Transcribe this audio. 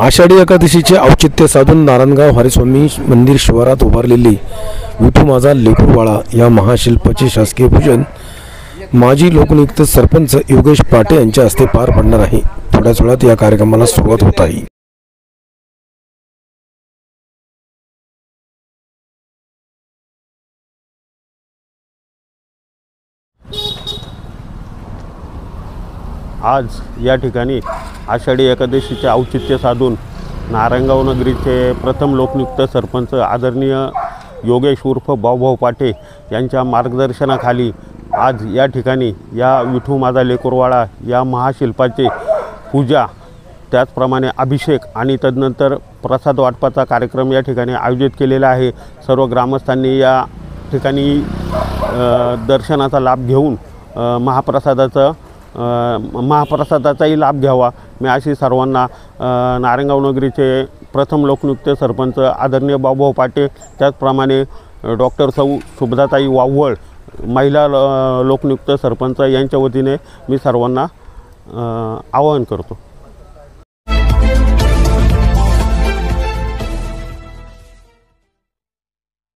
आषाढी एकादशीचे औचित्य साधून नारायणगाव हरिस्वामी मंदिर शिवारात उभारलेली विठू माझा लेकरवाळा या महाशिल्पाचे शासकीय पूजन माजी लोकनियुक्त सरपंच योगेश पाटे यांच्या हस्ते पार पडणार आहे। थोड्याच वेळात या कार्यक्रमाला सुरुवात होत आहे। आज या ठिकाणी आषाढी एकादशीचे औचित्य साधून नारायणगाव नगरीचे प्रथम लोकनियुक्त सरपंच आदरणीय योगेश उर्फ भाऊभाऊ पाटे यांच्या मार्गदर्शनाखाली आज या ठिकाणी या विठू माझा लेकरवाळा या महाशिल्पाचे पूजा त्याचप्रमाणे अभिषेक आणि तदनंतर प्रसाद वाटपाचा कार्यक्रम या ठिकाणी आयोजित केलेला आहे। सर्व ग्रामस्थांनी या ठिकाणी दर्शनाचा लाभ घेऊन महाप्रसादाचाही लाभ घ्यावा मी अशी सर्वांना नारायणगाव नगरीचे प्रथम लोकनियुक्त सरपंच आदरणीय भाऊभाऊ पाटे त्याचप्रमाणे डॉक्टर सौ शुभदाताई वाव्हळ महिला लोकनियुक्त सरपंच यांच्या वतीने मी सर्वांना आवाहन करतो।